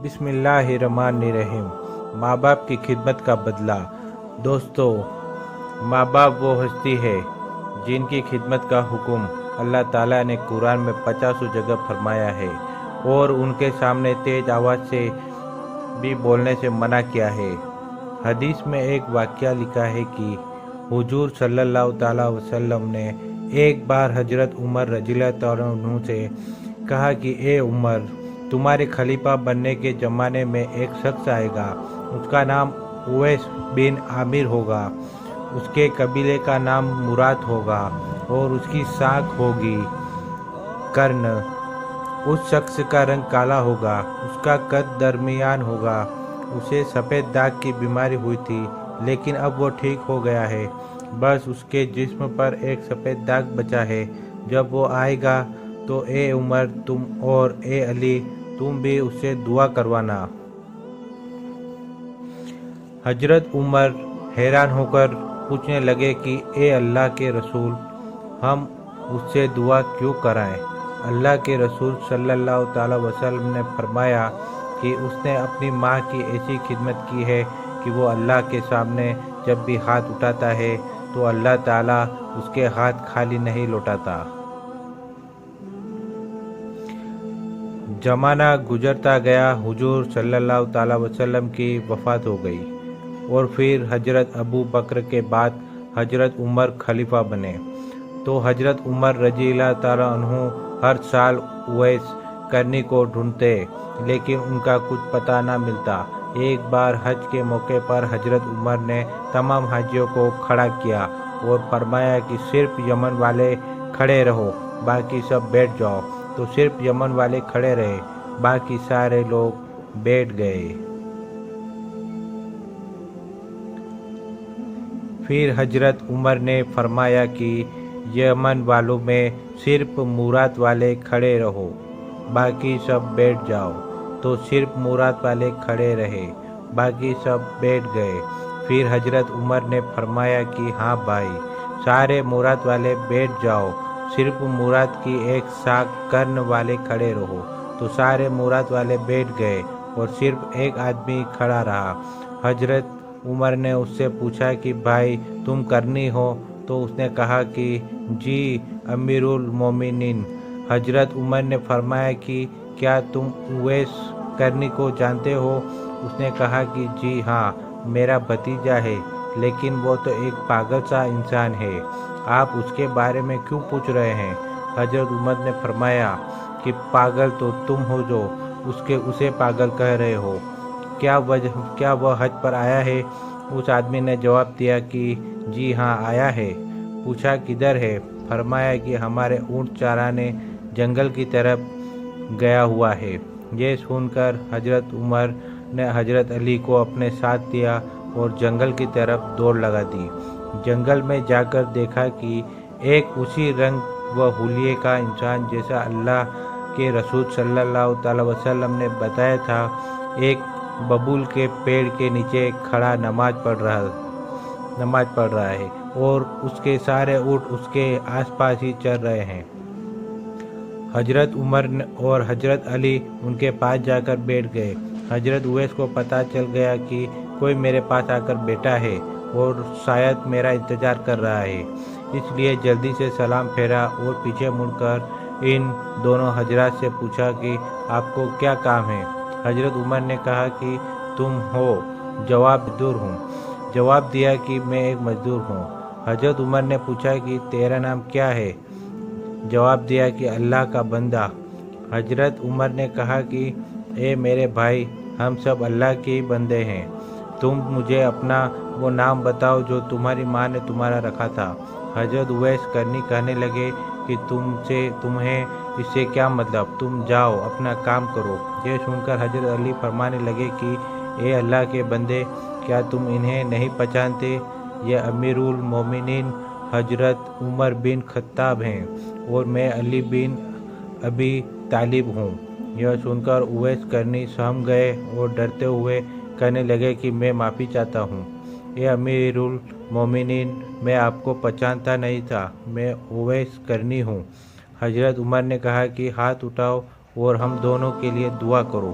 بسم اللہ الرحمن الرحیم۔ ماں باپ کی خدمت کا بدلہ۔ دوستو، ماں باپ وہ ہستی ہے جن کی خدمت کا حکم اللہ تعالیٰ نے قرآن میں 50 جگہ فرمایا ہے اور ان کے سامنے تیز آواز سے بھی بولنے سے منع کیا ہے۔ حدیث میں ایک واقعہ لکھا ہے کہ حضور صلی اللہ تعالیٰ وسلم نے ایک بار حضرت عمر رضی اللہ تعالیٰ عنہ سے کہا کہ اے عمر، تمہارے خلیفہ بننے کے زمانے میں ایک شخص آئے گا، اس کا نام اویس بن عامر ہوگا، اس کے قبیلے کا نام مراد ہوگا اور اس کی ساکھ ہوگی کرن۔ اس شخص کا رنگ کالا ہوگا، اس کا قد درمیان ہوگا، اسے سفید داغ کی بیماری ہوئی تھی لیکن اب وہ ٹھیک ہو گیا ہے، بس اس کے جسم پر ایک سفید داغ بچا ہے۔ جب وہ آئے گا تو اے عمر تم اور اے علی تم بھی اس سے دعا کروانا۔ حضرت عمر حیران ہو کر پوچھنے لگے کہ اے اللہ کے رسول، ہم اس سے دعا کیوں کرائیں؟ اللہ کے رسول صلی اللہ تعالی وسلم نے فرمایا کہ اس نے اپنی ماں کی ایسی خدمت کی ہے کہ وہ اللہ کے سامنے جب بھی ہاتھ اٹھاتا ہے تو اللہ تعالیٰ اس کے ہاتھ خالی نہیں لوٹاتا۔ زمانہ گزرتا گیا، حضور صلی اللہ تعالی وسلم کی وفات ہو گئی اور پھر حضرت ابو بکر کے بعد حضرت عمر خلیفہ بنے۔ تو حضرت عمر رضی اللہ تعالیٰ عنہ ہر سال اویس کرنی کو ڈھونڈتے لیکن ان کا کچھ پتہ نہ ملتا۔ ایک بار حج کے موقع پر حضرت عمر نے تمام حاجیوں کو کھڑا کیا اور فرمایا کہ صرف یمن والے کھڑے رہو، باقی سب بیٹھ جاؤ۔ تو صرف یمن والے کھڑے رہے، باقی سارے لوگ بیٹھ گئے۔ پھر حضرت عمر نے فرمایا کہ یمن والوں میں صرف مراد والے کھڑے رہو، باقی سب بیٹھ جاؤ۔ تو صرف مراد والے کھڑے رہے، باقی سب بیٹھ گئے۔ پھر حضرت عمر نے فرمایا کہ ہاں بھائی، سارے مراد والے بیٹھ جاؤ، صرف مراد کی ایک ساکھ کرن والے کھڑے رہو۔ تو سارے مراد والے بیٹھ گئے اور صرف ایک آدمی کھڑا رہا۔ حضرت عمر نے اس سے پوچھا کہ بھائی تم کرنی ہو؟ تو اس نے کہا کہ جی امیر المومنین۔ حضرت عمر نے فرمایا کہ کیا تم اویس کرنی کو جانتے ہو؟ اس نے کہا کہ جی ہاں، میرا بھتیجا ہے لیکن وہ تو ایک پاگل سا انسان ہے، آپ اس کے بارے میں کیوں پوچھ رہے ہیں؟ حضرت عمر نے فرمایا کہ پاگل تو تم ہو جو اسے پاگل کہہ رہے ہو، کیا وہ حج پر آیا ہے؟ اس آدمی نے جواب دیا کہ جی ہاں آیا ہے۔ پوچھا کدھر ہے؟ فرمایا کہ ہمارے اونٹ چرانے جنگل کی طرف گیا ہوا ہے۔ یہ سن کر حضرت عمر نے حضرت علی کو اپنے ساتھ لیا اور جنگل کی طرف دوڑ لگا دی۔ جنگل میں جا کر دیکھا کہ ایک اسی رنگ و حلیے کا انسان جیسا اللہ کے رسول صلی اللہ تعالی وسلم نے بتایا تھا، ایک ببول کے پیڑ کے نیچے کھڑا نماز پڑھ رہا ہے اور اس کے سارے اونٹ اس کے آس پاس ہی چر رہے ہیں۔ حضرت عمر اور حضرت علی ان کے پاس جا کر بیٹھ گئے۔ حضرت اویس کو پتہ چل گیا کہ کوئی میرے پاس آ کر بیٹھا ہے اور شاید میرا انتظار کر رہا ہے، اس لیے جلدی سے سلام پھیرا اور پیچھے مڑ کر ان دونوں حضرات سے پوچھا کہ آپ کو کیا کام ہے؟ حضرت عمر نے کہا کہ تم ہو؟ جواب دیا کہ میں ایک مزدور ہوں۔ حضرت عمر نے پوچھا کہ تیرا نام کیا ہے؟ جواب دیا کہ اللہ کا بندہ۔ حضرت عمر نے کہا کہ اے میرے بھائی، ہم سب اللہ کے بندے ہیں، تم مجھے اپنا وہ نام بتاؤ جو تمہاری ماں نے تمہارا رکھا تھا۔ حضرت اویس کرنی کہنے لگے کہ تمہیں اس سے کیا مطلب، تم جاؤ اپنا کام کرو۔ یہ سن کر حضرت علی فرمانے لگے کہ اے اللہ کے بندے، کیا تم انہیں نہیں پہچانتے؟ یہ امیر المومنین حضرت عمر بن خطاب ہیں اور میں علی بن ابی طالب ہوں۔ یہ سن کر اویس کرنی سہم گئے اور ڈرتے ہوئے کہنے لگے کہ میں معافی چاہتا ہوں، اے امیر المومنین، میں آپ کو پہچانتا نہیں تھا، میں اویس کرنی ہوں۔ حضرت عمر نے کہا کہ ہاتھ اٹھاؤ اور ہم دونوں کے لیے دعا کرو۔